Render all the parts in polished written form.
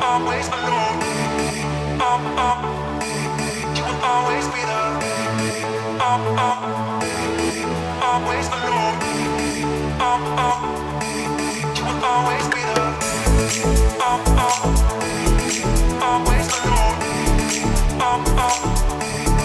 always alone. You will always be there. Always alone. You will always be there. Always alone.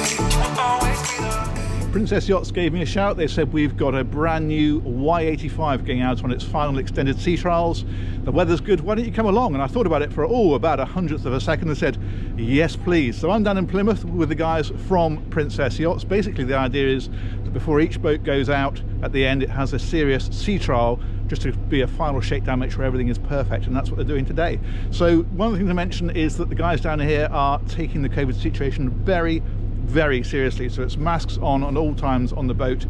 You will always be there. Princess Yachts gave me a shout. They said we've got a brand new Y85 going out on its final extended sea trials. The weather's good, why don't you come along? And I thought about it for about a hundredth of a second and said yes please. So I'm down in Plymouth with the guys from Princess Yachts. Basically the idea is that before each boat goes out, at the end it has a serious sea trial just to be a final shakedown, make sure everything is perfect, and that's what they're doing today. So one of the things to mention is that the guys down here are taking the COVID situation very seriously. So it's masks on at all times on the boat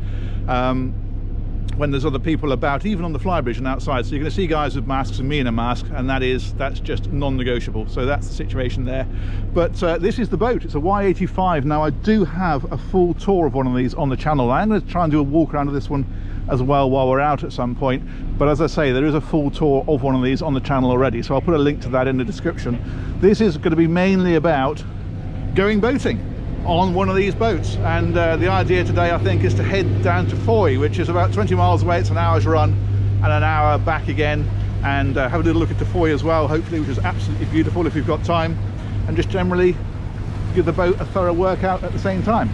when there's other people about, even on the flybridge and outside. So you're going to see guys with masks and me in a mask, and that's just non-negotiable. So that's the situation there. But this is the boat. It's a Y85. Now I do have a full tour of one of these on the channel. I'm going to try and do a walk around of this one as well while we're out at some point, but as I say, there is a full tour of one of these on the channel already, so I'll put a link to that in the description. This is going to be mainly about going boating on one of these boats, and the idea today I think is to head down to Fowey, which is about 20 miles away. It's an hour's run and an hour back again, and have a little look at Fowey as well, hopefully, which is absolutely beautiful if you've got time, and just generally give the boat a thorough workout at the same time.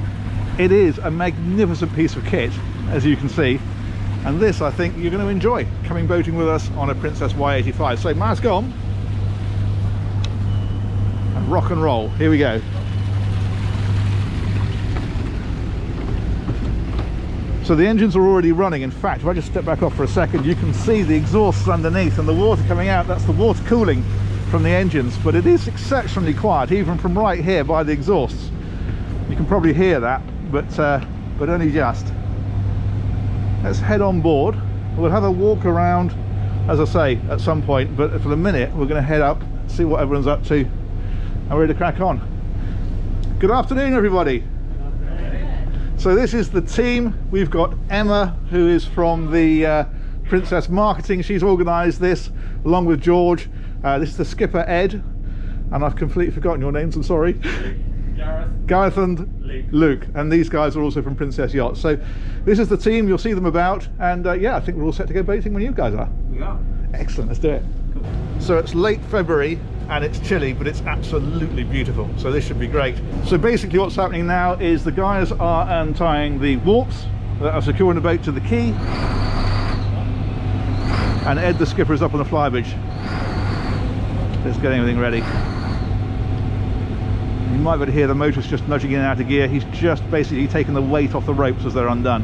It is a magnificent piece of kit, as you can see, and this I think you're going to enjoy, coming boating with us on a Princess Y85. So mask on and rock and roll. Here we go. So the engines are already running. In fact, if I just step back off for a second, you can see the exhausts underneath and the water coming out. That's the water cooling from the engines, but it is exceptionally quiet, even from right here by the exhausts. You can probably hear that, but only just. Let's head on board. We'll have a walk around, as I say, at some point, but for the minute we're going to head up, see what everyone's up to, and we're ready to crack on. Good afternoon, everybody. So this is the team. We've got Emma, who is from the Princess Marketing. She's organised this along with George. This is the skipper, Ed, and I've completely forgotten your names, I'm sorry. Gareth and Luke, and these guys are also from Princess Yachts. So this is the team, you'll see them about, and yeah, I think we're all set to go boating when you guys are. We are. Excellent, let's do it. Cool. So it's late February and it's chilly, but it's absolutely beautiful, so this should be great. So basically what's happening now is the guys are untying the warps that are securing the boat to the quay, and Ed the skipper is up on the flybridge. Let's get everything ready. You might be able to hear the motor's just nudging in and out of gear. He's just basically taking the weight off the ropes as they're undone.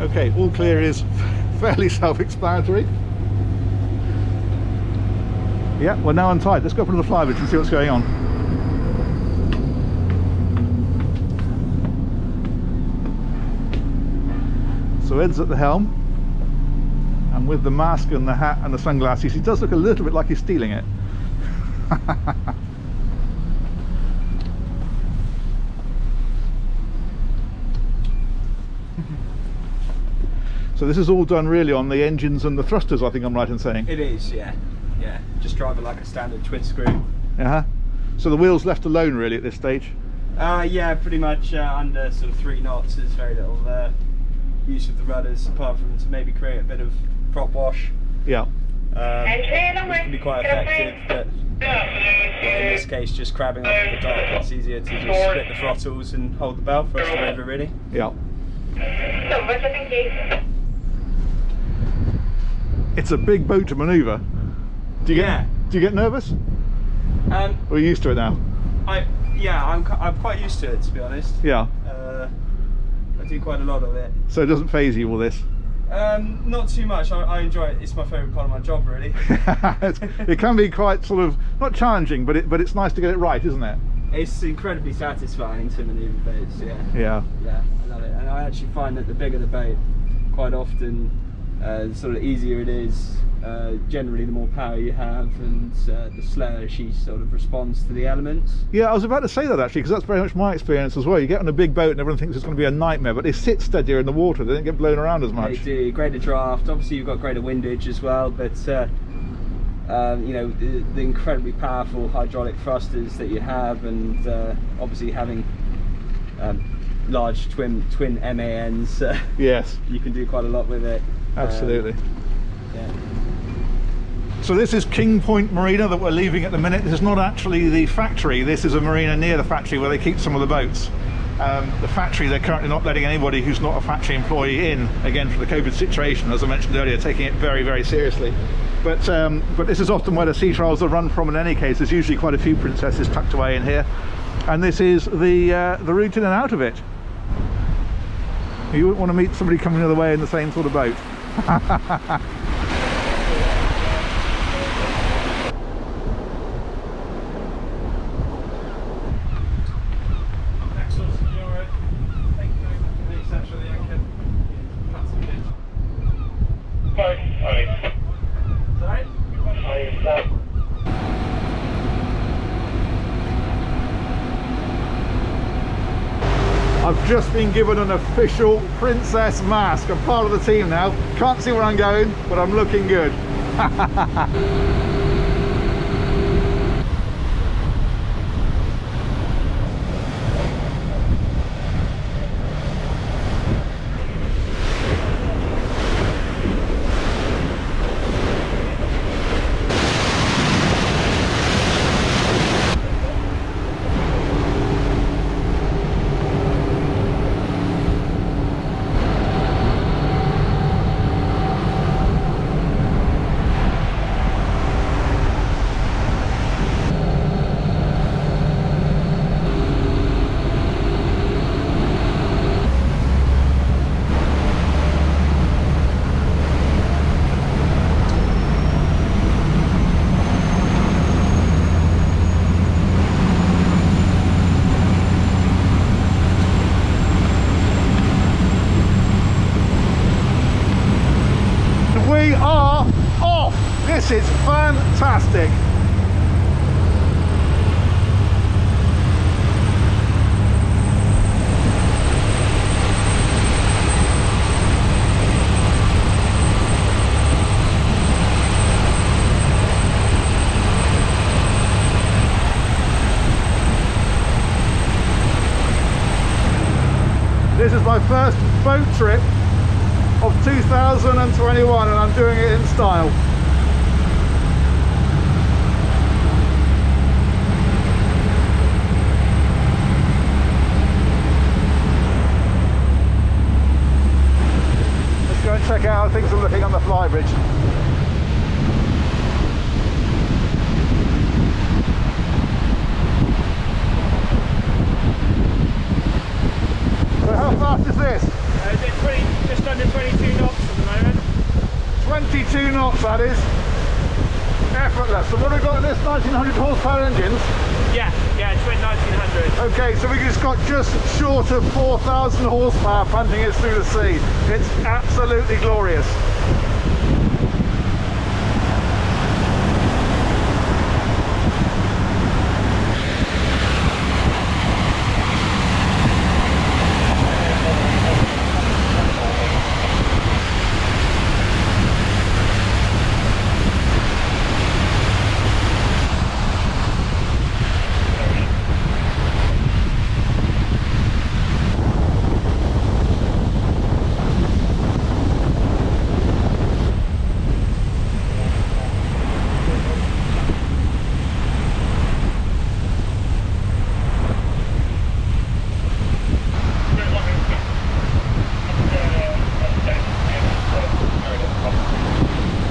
Okay, all clear is fairly self-explanatory. Yeah, we're now untied. Let's go up onto the flybridge and see what's going on. So Ed's at the helm, and with the mask and the hat and the sunglasses, he does look a little bit like he's stealing it. So this is all done really on the engines and the thrusters, I think I'm right in saying? It is, yeah. Yeah, just drive it like a standard twin screw. Uh-huh. So the wheel's left alone really at this stage? Yeah, pretty much under sort of 3 knots. There's very little use of the rudders, apart from to maybe create a bit of prop wash. Yeah. Which can be quite effective, but in this case, just crabbing off the dock, it's easier to just split the throttles and hold the bow first over, really. Yeah. It's a big boat to manoeuvre. Do you get nervous? Or are you used to it now? I'm quite used to it, to be honest. Yeah. I do quite a lot of it. So it doesn't faze you, all this? Not too much. I enjoy it. It's my favourite part of my job, really. It can be quite sort of, not challenging, but it's nice to get it right, isn't it? It's incredibly satisfying to manoeuvre boats, yeah. Yeah. Yeah, I love it. And I actually find that the bigger the boat, quite often, the sort of easier it is. Generally, the more power you have, and the slower she sort of responds to the elements. Yeah, I was about to say that actually, because that's very much my experience as well. You get on a big boat and everyone thinks it's going to be a nightmare, but they sit steadier in the water. They don't get blown around as much. They do. Greater draft. Obviously, you've got greater windage as well, but you know, the incredibly powerful hydraulic thrusters that you have, and obviously having large twin MANs. Yes. You can do quite a lot with it. Absolutely. Yeah. So this is King Point Marina that we're leaving at the minute. This is not actually the factory. This is a marina near the factory where they keep some of the boats. The factory, they're currently not letting anybody who's not a factory employee in, again for the COVID situation, as I mentioned earlier, taking it very, very seriously. But this is often where the sea trials are run from in any case. There's usually quite a few princesses tucked away in here. And this is the route in and out of it. You wouldn't want to meet somebody coming the other way in the same sort of boat. I've just been given an official princess mask. I'm part of the team now. Can't see where I'm going, but I'm looking good. We are off! This is fantastic! This is my first boat trip of 2021 and I'm doing it in style. Let's go and check out how things are looking on the flybridge. So how fast is this? Just under 22 knots at the moment. 22 knots, that is. Effortless. So what have we got in this 1900 horsepower engines? Yeah, twin 1900. Okay, so we just got just short of 4,000 horsepower punting it through the sea. It's absolutely glorious.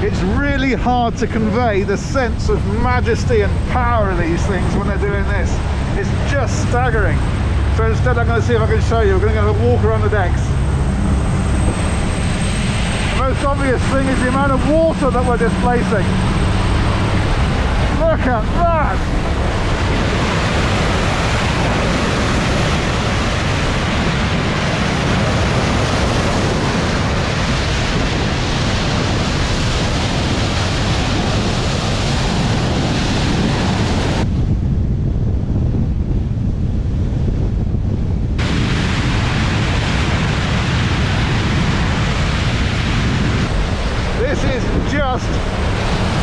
It's really hard to convey the sense of majesty and power of these things when they're doing this. It's just staggering. So instead I'm going to see if I can show you. We're going to go walk around the decks. most obvious thing is the amount of water that we're displacing. Look at that! This is just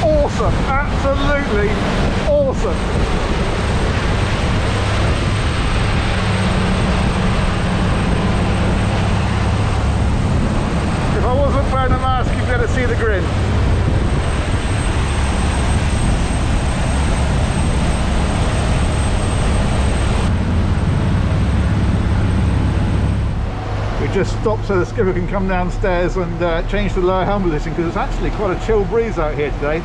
awesome, absolutely awesome. If I wasn't wearing a mask, you'd be able to see the grin. We just stopped so the skipper can come downstairs and change the lower helm position, because it's actually quite a chill breeze out here today.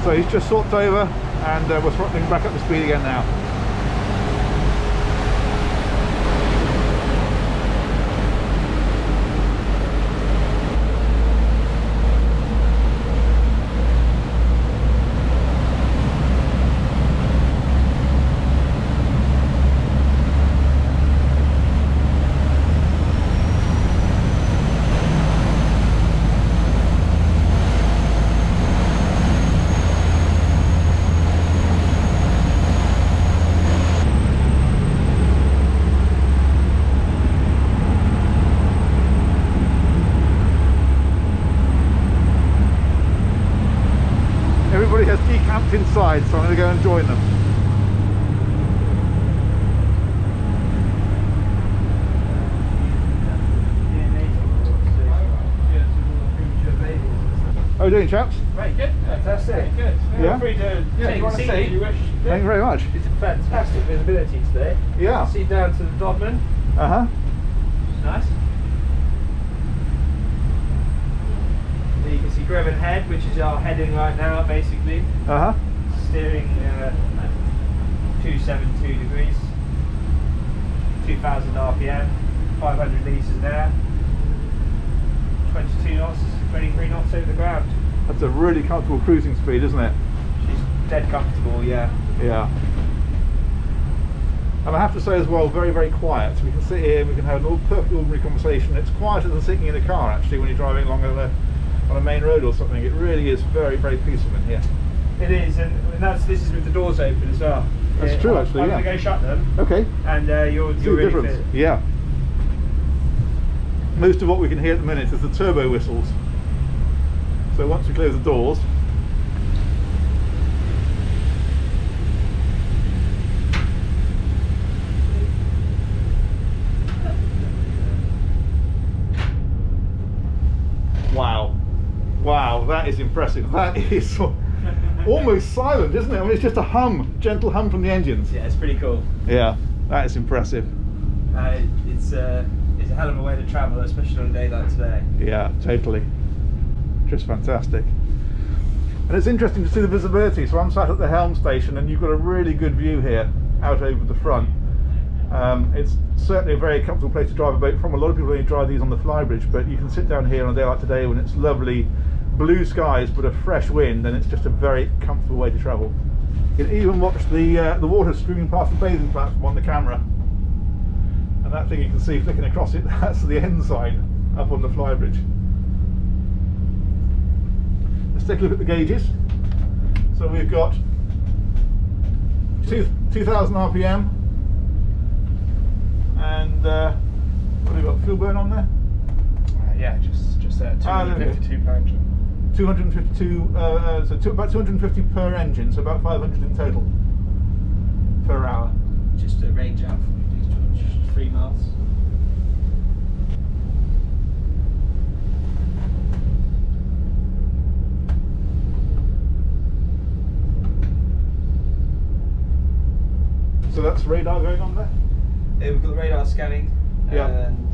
So he's just swapped over and we're throttling back up to speed again now. Everybody has decamped inside, so I'm going to go and join them. How are you doing, chaps? Very good, fantastic. Very good. Yeah? Feel free to take a seat if you wish. Thank you very much. It's a fantastic visibility today. Yeah. See down to the Dodman. Uh-huh. Nice. You can see Greven Head, which is our heading right now, basically. Uh-huh. Steering at 272 degrees, 2000 RPM, 500 litres an hour, 22 knots, 23 knots over the ground. That's a really comfortable cruising speed, isn't it? She's dead comfortable, yeah. Yeah. And I have to say as well, very, very quiet. We can sit here and we can have an perfectly ordinary conversation. It's quieter than sitting in a car, actually, when you're driving along on a main road or something. It really is very, very peaceful in here. It is, and this is with the doors open as well. That's true, actually. I'm yeah. going to go shut them. Okay. And you're See the really difference. fit. Yeah. Most of what we can hear at the minute is the turbo whistles. So once we close the doors, wow. Wow, that is impressive. That is almost silent, isn't it? I mean, it's just a hum, gentle hum from the engines. Yeah, it's pretty cool. Yeah, that is impressive. It's a hell of a way to travel, especially on a day like today. Yeah, totally. Just fantastic. And it's interesting to see the visibility. So I'm sat at the helm station and you've got a really good view here out over the front. It's certainly a very comfortable place to drive a boat from. A lot of people only drive these on the flybridge, but you can sit down here on a day like today when it's lovely blue skies but a fresh wind, and it's just a very comfortable way to travel. You can even watch the water streaming past the bathing platform on the camera. And that thing you can see flicking across it, that's the end sign up on the flybridge. Let's take a look at the gauges. So we've got 2000 RPM, and what have we got? Fuel burn on there? Yeah, just there. 252 per engine. 252, so about 250 per engine, so about 500 in total per hour. Just a range out from just 3 miles. So that's radar going on there? We've got the radar scanning, Yeah. and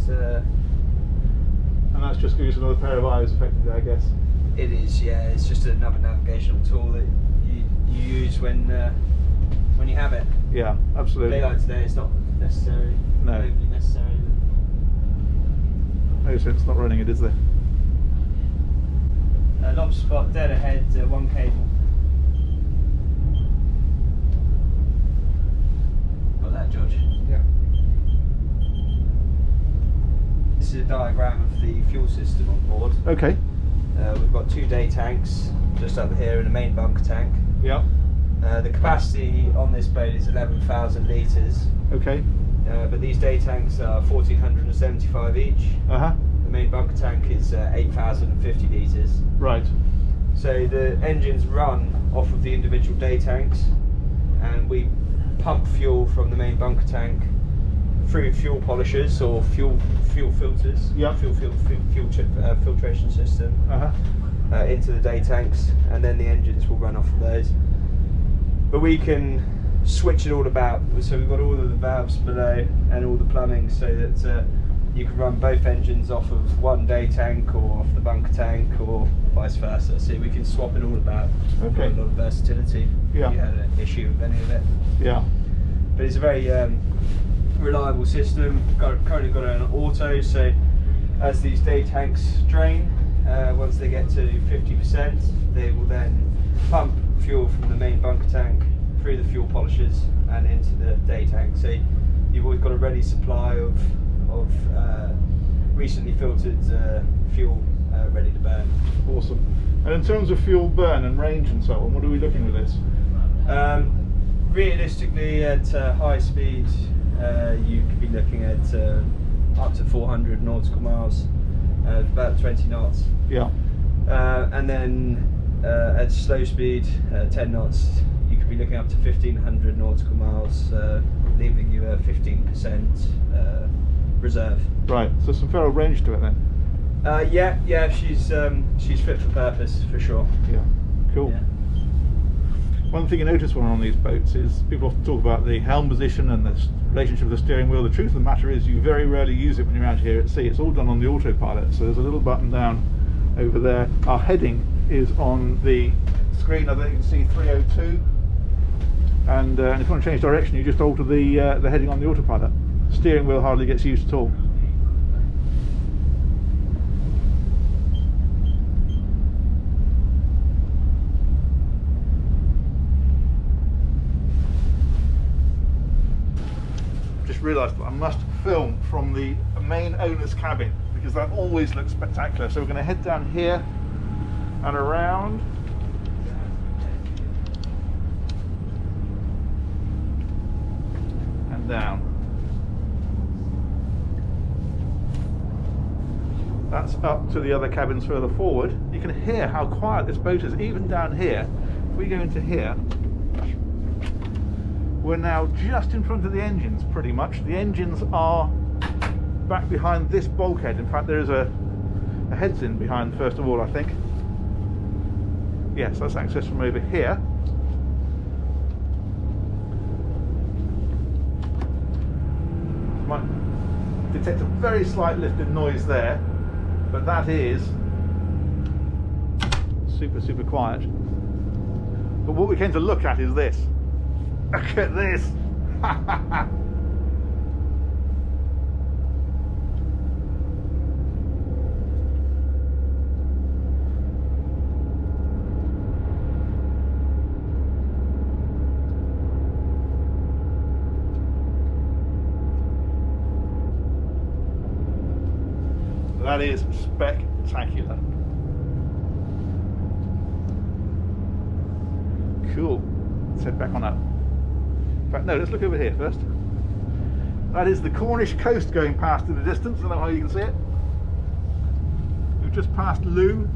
that's just gives you another pair of eyes effectively, I guess. it is, yeah. It's just another navigational tool that you use when you have it. Yeah, absolutely. Daylight today, it's not necessary. No. Overly necessary. No sense not running it, is there? lob spot dead ahead, one cable. Got that, George? Yeah. This is a diagram of the fuel system on board. Okay. We've got 2 day tanks just up here and a main bunker tank. Yeah. The capacity on this boat is 11,000 litres. Okay. But these day tanks are 1,475 each. Uh-huh. The main bunker tank is 8,050 litres. Right. So the engines run off of the individual day tanks, and we pump fuel from the main bunker tank through fuel polishers or fuel filters, Yeah. filtration system Uh-huh. into the day tanks, and then the engines will run off of those. But we can switch it all about, so we've got all of the valves below and all the plumbing, so that you can run both engines off of one day tank or off the bunker tank, or vice versa. So we can swap it all about. Okay. Got a lot of versatility. Yeah. If you had an issue with any of it. Yeah. But it's a very reliable system. Currently got it on auto, so as these day tanks drain, once they get to 50%, they will then pump fuel from the main bunker tank through the fuel polishers and into the day tank. So you've always got a ready supply of recently filtered fuel ready to burn. Awesome. And in terms of fuel burn and range and so on, what are we looking with this? Realistically, at high speed, you could be looking at up to 400 nautical miles, about 20 knots. Yeah. And then at slow speed, 10 knots, you could be looking up to 1,500 nautical miles, leaving you a 15% reserve. Right. So some fair old range to it then. Yeah, she's fit for purpose for sure. Yeah. Cool. Yeah. One thing you notice when we're on these boats is people often talk about the helm position and the relationship with the steering wheel. The truth of the matter is you very rarely use it when you're out here at sea. It's all done on the autopilot. So there's a little button down over there. Our heading is on the screen. I think you can see 302. And if you want to change direction, you just alter the heading on the autopilot. Steering wheel hardly gets used at all. Just realised that I must film from the main owner's cabin because that always looks spectacular. So we're going to head down here and around. And down. That's up to the other cabins further forward. You can hear how quiet this boat is, even down here. If we go into here, we're now just in front of the engines pretty much. The engines are back behind this bulkhead. In fact, there is a heads in behind first of all, I think. Yes, that's access from over here. Might detect a very slight lift in noise there, but that is super quiet. But what we came to look at is this. Look at this. That is spectacular. Cool. Let's head back on up. In fact, no, let's look over here first. That is the Cornish coast going past in the distance. I don't know how you can see it. We've just passed Loo,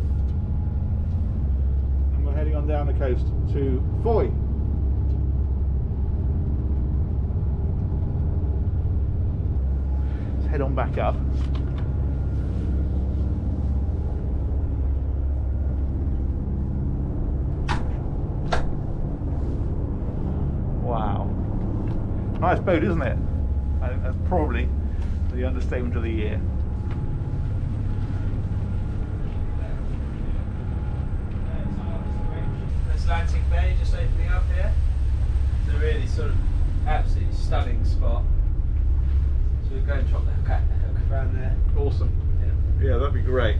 and we're heading on down the coast to Fowey. Let's head on back up. Wow. Nice boat, isn't it? I think that's probably the understatement of the year. There's Lantic Bay just opening up here. It's a really sort of absolutely stunning spot. So we'll go and drop the hook around there. Awesome. Yeah, that'd be great.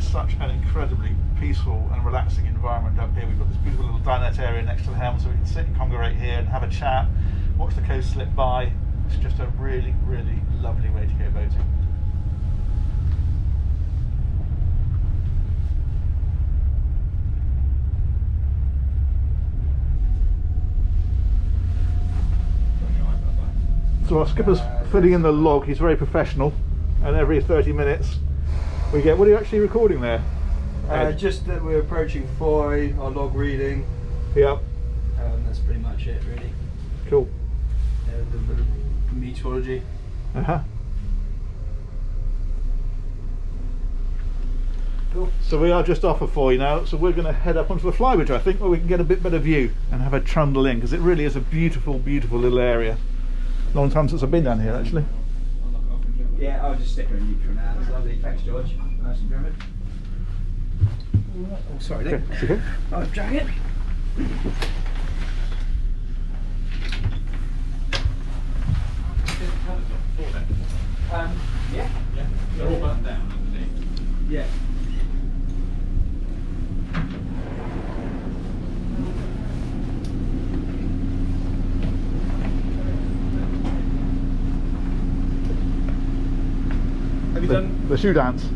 such an incredibly peaceful and relaxing environment up here. We've got this beautiful little dinette area next to the helm, so we can sit and congregate here and have a chat, watch the coast slip by. It's just a really, really lovely way to go boating. So our skipper's filling in the log. He's very professional, and every 30 minutes we get, what are you actually recording there? Just that we're approaching Fowey, our log reading. Yep. That's pretty much it, really. Cool. The bit of meteorology. Uh-huh. Cool. So we are just off of Fowey now, so we're going to head up onto the flybridge, I think, where we can get a bit better view and have a trundle in, because it really is a beautiful, beautiful little area. Long time since I've been down here, actually. Yeah, I'll just stick her in neutral now. That's lovely. Thanks, George. Nice and German. Oh, sorry, Nick. Okay, it's okay. Life jacket. Yeah. They're all buttoned down underneath. Yeah. Have you done The shoe dance.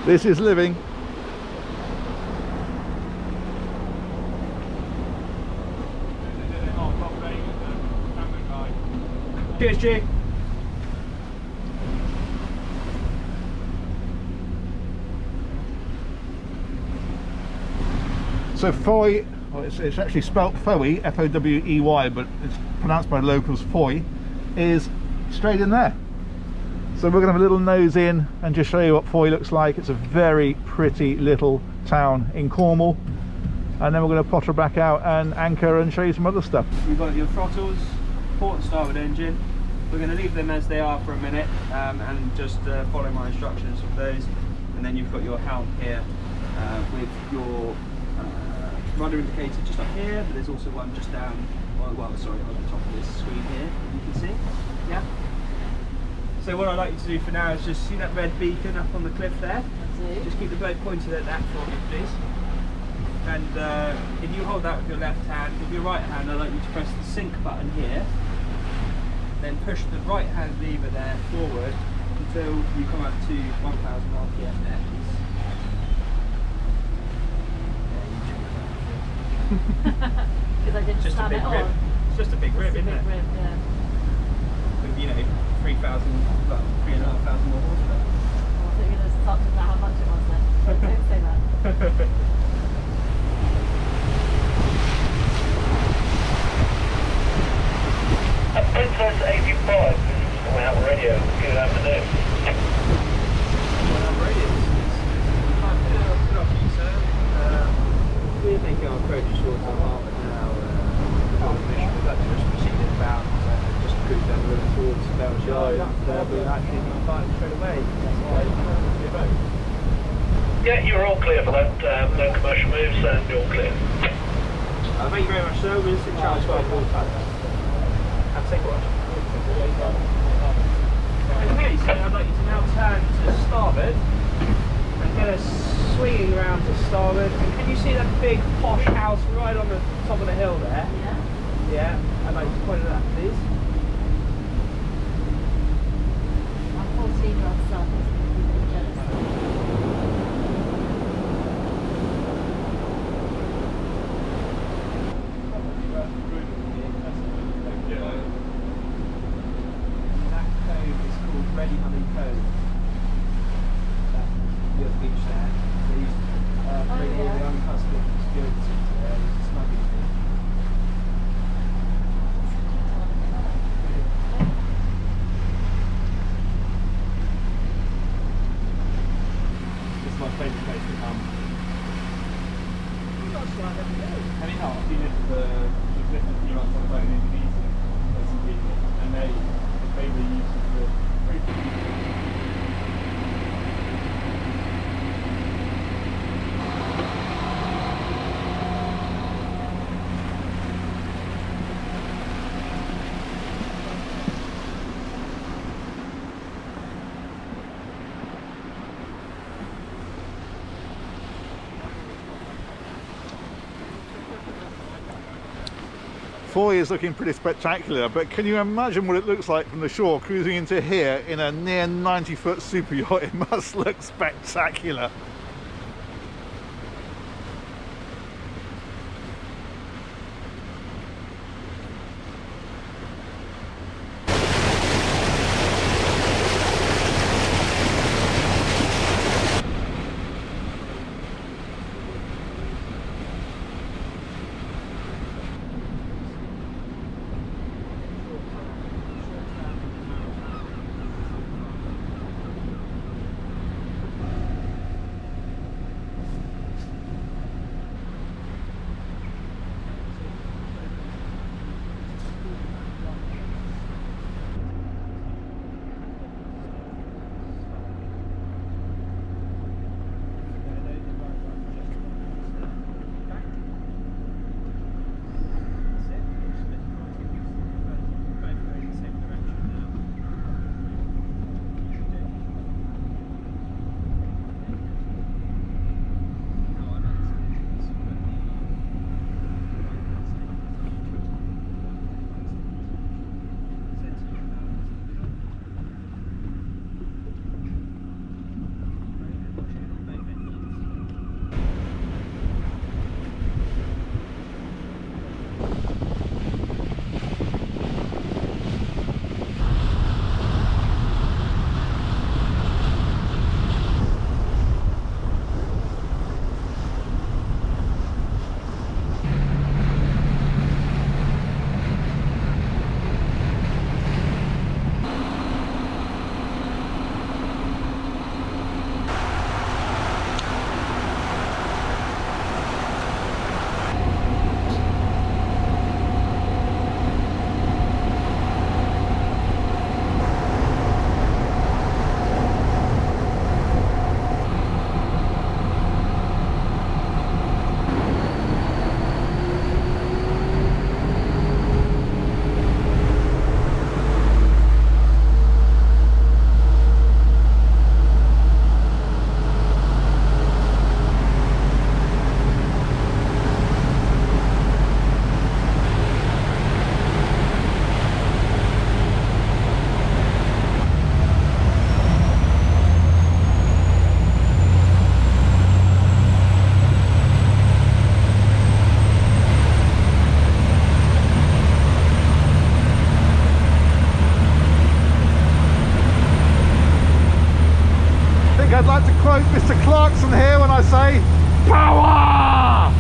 This is living. Cheers, G. So Fowey, well, it's actually spelt Fowey, F-O-W-E-Y, but it's pronounced by locals Fowey, is straight in there. So we're going to have a little nose in and just show you what Fowey looks like. It's a very pretty little town in Cornwall, and then we're going to potter back out and anchor and show you some other stuff. You've got your throttles, port and starboard engine. We're going to leave them as they are for a minute and just follow my instructions with those. And then you've got your helm here with your rudder indicator just up here, but there's also one just down, well, sorry, on the top of this screen here, you can see. Yeah. So what I'd like you to do for now is just see that red beacon up on the cliff there. Just keep the boat pointed at that for me, please. And if you hold that with your left hand, with your right hand, I'd like you to press the sync button here. Then push the right hand lever there forward until you come up to 1000 RPM there, please. Because I didn't Just a slam big it rib. on. It's just a big rib, It's a isn't big it? rib, yeah. With, you know, 3,000, well, 3,500 more horsepower. I thought you were going to start talking about how much it was then. Don't say that. Princess Y85, this is coming out on radio. Good afternoon. We're making our approach towards our harbour now. Our mission was actually just proceeding about, just cruise down the river towards Bells Yard. We're actually not fighting straight away. That's why we're both. Yeah, you're all clear for that. No commercial moves, and you're all clear. Thank you very much, sir. We're in charge 12 all time. And take what? Okay, so I'd like you to now turn to starboard and get us swinging around to starboard. And can you see that big posh house right on the top of the hill there? Yeah. Yeah, I'd like you to point at that, please. My 14-year-old son is going to be very jealous. That cove is called Ready Honey Cove. That little beach there. They used to bring all the uncustomed goods into there. It's a smuggling thing. This is my favourite place to come. Have you not? Have you seen it? The cliff that you on the boat in Indonesia? Fowey is looking pretty spectacular, but can you imagine what it looks like from the shore cruising into here in a near 90-foot super yacht? It must look spectacular. I'd like to quote Mr. Clarkson here when I say, power!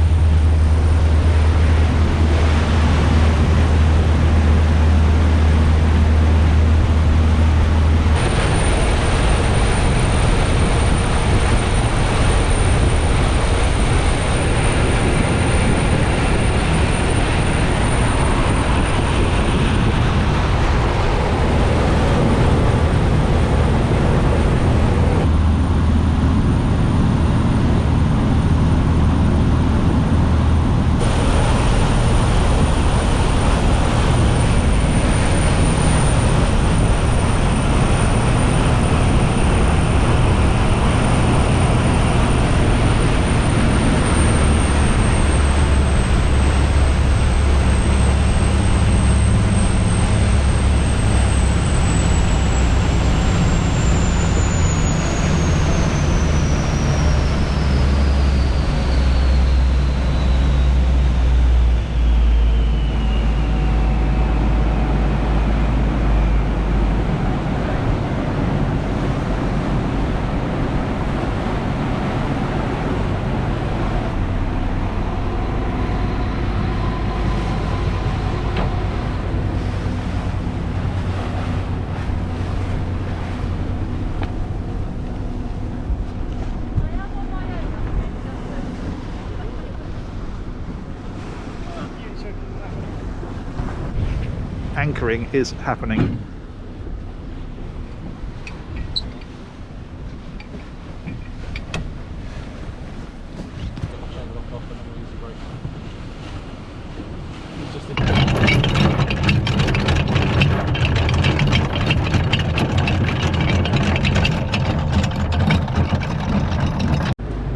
Anchoring is happening.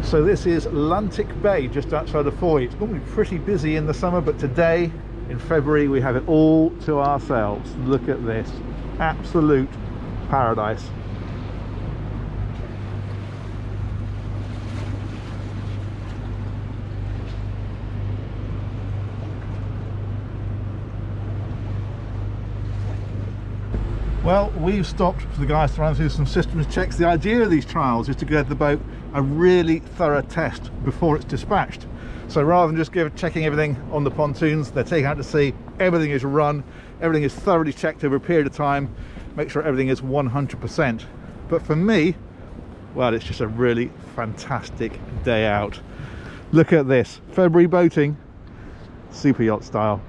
So this is Lantic Bay, just outside of Fowey. It's normally pretty busy in the summer, but today In February we have it all to ourselves. Look at this, absolute paradise. Well, we've stopped for the guys to run through some systems checks. The idea of these trials is to give the boat a really thorough test before it's dispatched. So rather than just checking everything on the pontoons, they're taken out to sea, everything is run, everything is thoroughly checked over a period of time, make sure everything is 100%. But for me, well, it's just a really fantastic day out. Look at this, February boating, super yacht style.